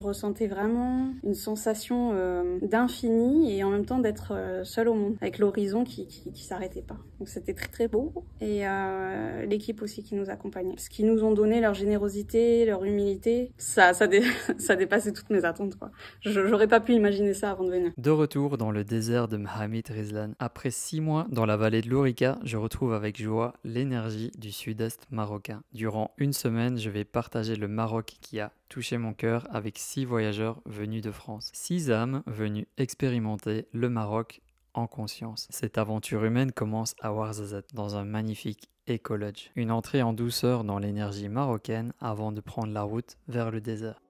Je ressentais vraiment une sensation d'infini et en même temps d'être seule au monde, avec l'horizon qui s'arrêtait pas. Donc c'était très très beau. Et l'équipe aussi qui nous accompagnait. Ce qu'ils nous ont donné, leur générosité, leur humilité, ça dépassait toutes mes attentes, quoi. J'aurais pas pu imaginer ça avant de venir. De retour dans le désert de Mohamed Rizlan. Après 6 mois dans la vallée de l'Ourika, je retrouve avec joie l'énergie du sud-est marocain. Durant une semaine, je vais partager le Maroc qui a touché mon cœur avec 6 voyageurs venus de France. 6 âmes venues expérimenter le Maroc en conscience. Cette aventure humaine commence à Ouarzazate, dans un magnifique éco-lodge. Une entrée en douceur dans l'énergie marocaine avant de prendre la route vers le désert.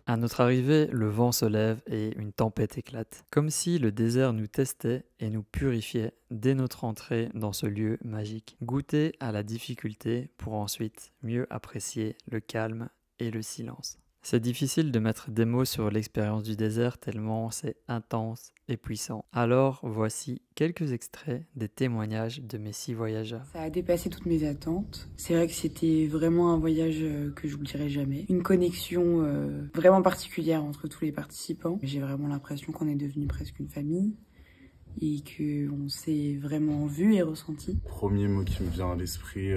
À notre arrivée, le vent se lève et une tempête éclate. Comme si le désert nous testait et nous purifiait dès notre entrée dans ce lieu magique. Goûter à la difficulté pour ensuite mieux apprécier le calme et le silence. C'est difficile de mettre des mots sur l'expérience du désert tellement c'est intense et puissant. Alors voici quelques extraits des témoignages de mes 6 voyageurs. Ça a dépassé toutes mes attentes. C'est vrai que c'était vraiment un voyage que j'oublierai jamais. Une connexion vraiment particulière entre tous les participants. J'ai vraiment l'impression qu'on est devenu presque une famille et qu'on s'est vraiment vu et ressenti. Premier mot qui me vient à l'esprit,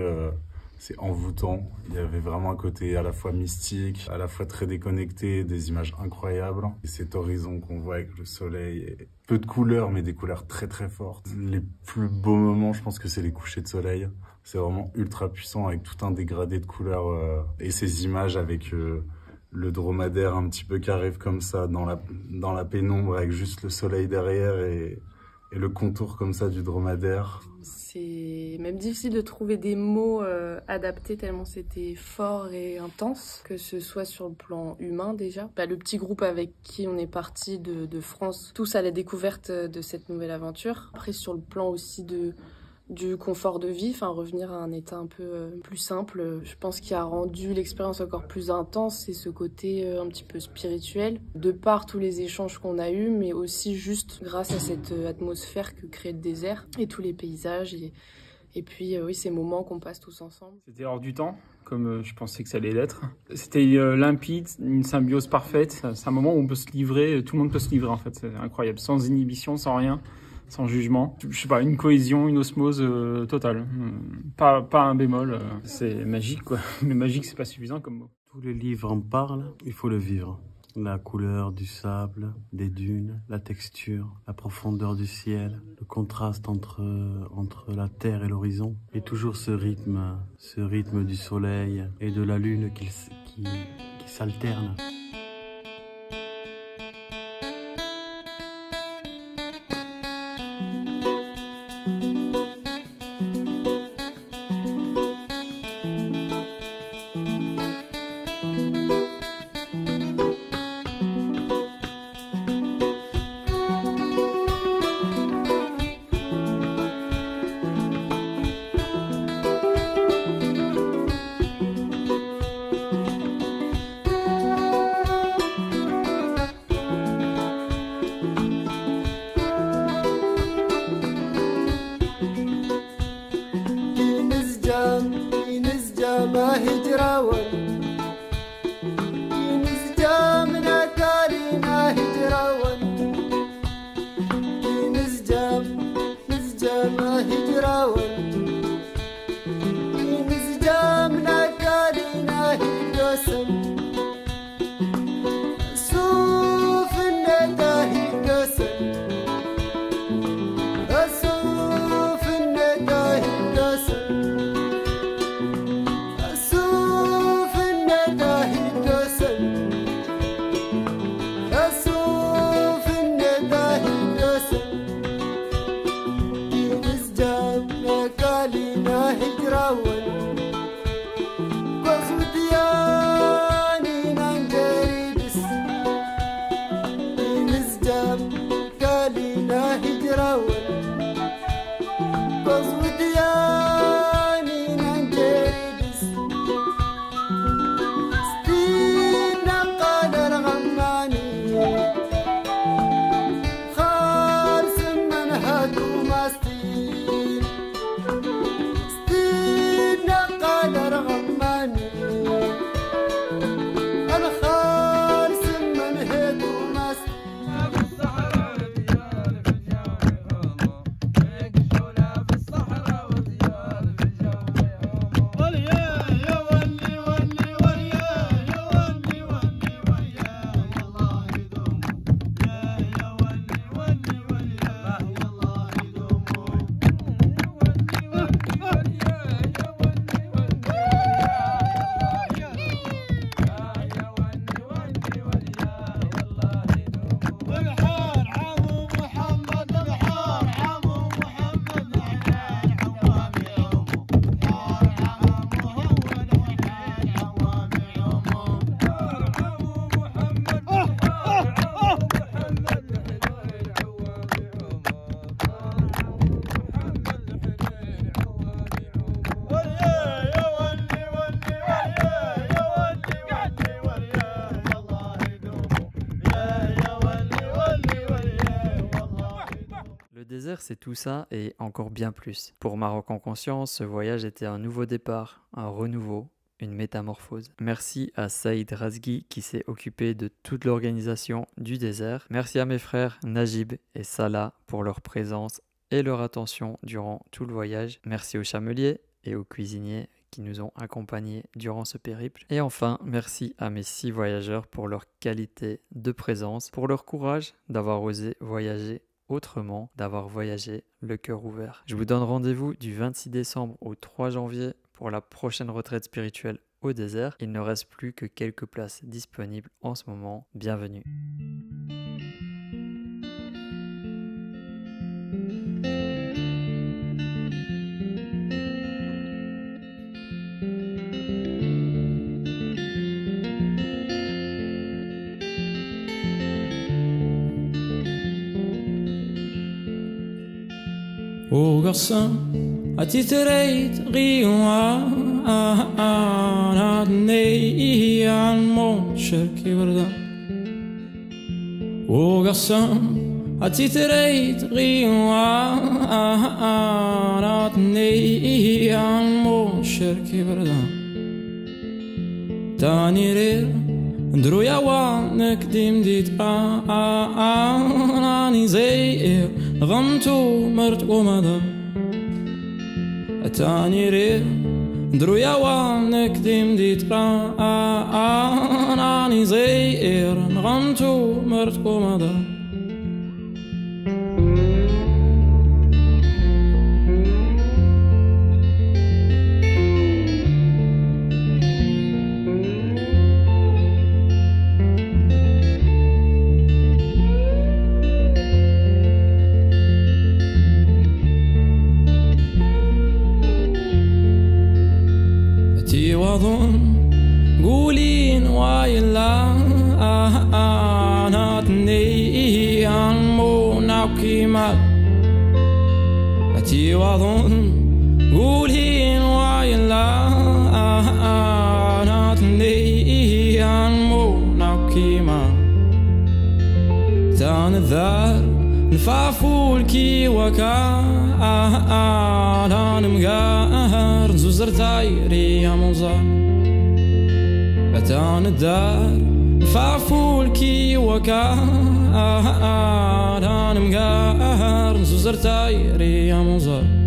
c'est envoûtant. Il y avait vraiment un côté à la fois mystique, à la fois très déconnecté, des images incroyables. Et cet horizon qu'on voit avec le soleil, et peu de couleurs, mais des couleurs très très fortes. Les plus beaux moments, je pense que c'est les couchers de soleil. C'est vraiment ultra puissant avec tout un dégradé de couleurs. Et ces images avec le dromadaire un petit peu qui arrive comme ça dans la pénombre avec juste le soleil derrière et le contour comme ça du dromadaire. C'est même difficile de trouver des mots adaptés tellement c'était fort et intense, que ce soit sur le plan humain déjà. Le petit groupe avec qui on est parti de France, tous à la découverte de cette nouvelle aventure. Après sur le plan aussi du confort de vie, revenir à un état un peu plus simple. Je pense qu'il a rendu l'expérience encore plus intense, c'est ce côté un petit peu spirituel, de par tous les échanges qu'on a eus, mais aussi juste grâce à cette atmosphère que crée le désert et tous les paysages et puis oui, ces moments qu'on passe tous ensemble. C'était hors du temps, comme je pensais que ça allait l'être. C'était limpide, une symbiose parfaite. C'est un moment où on peut se livrer, tout le monde peut se livrer en fait, c'est incroyable, sans inhibition, sans rien. Sans jugement, je sais pas, une cohésion, une osmose totale. Pas un bémol, c'est magique quoi. Mais magique c'est pas suffisant comme mot. Tous les livres en parlent, il faut le vivre. La couleur du sable, des dunes, la texture, la profondeur du ciel, le contraste entre la terre et l'horizon. Et toujours ce rythme du soleil et de la lune qui s'alternent. C'est tout ça et encore bien plus. Pour Maroc en conscience, ce voyage était un nouveau départ, un renouveau, une métamorphose. Merci à Saïd Razghi qui s'est occupé de toute l'organisation du désert. Merci à mes frères Najib et Salah pour leur présence et leur attention durant tout le voyage. Merci aux chameliers et aux cuisiniers qui nous ont accompagnés durant ce périple. Et enfin, merci à mes 6 voyageurs pour leur qualité de présence, pour leur courage d'avoir osé voyager autrement, d'avoir voyagé le cœur ouvert. Je vous donne rendez-vous du 26 décembre au 3 janvier pour la prochaine retraite spirituelle au désert. Il ne reste plus que quelques places disponibles en ce moment. Bienvenue. وقصة أتتريت غيوة نادني عالموت شركي وردان وقصة أتتريت غيوة نادني عالموت شركي وردان تاني رير ندرو يا وانك ديم ديت راني زي غمتو مرت ومدام تاني رير درويا ونكدم ديت راني زير نغمتو مرتكو مدى وظن قولين ويلا ناتني عمو ناوكي مال أتي وظن قولين ويلا ناتني عمو ناوكي مال تان الذار نفافول كي وكا مقهر نزوزر تايري يا موزا بتان الدار نفافول كي وكا مقهر نزوزر تايري يا موزا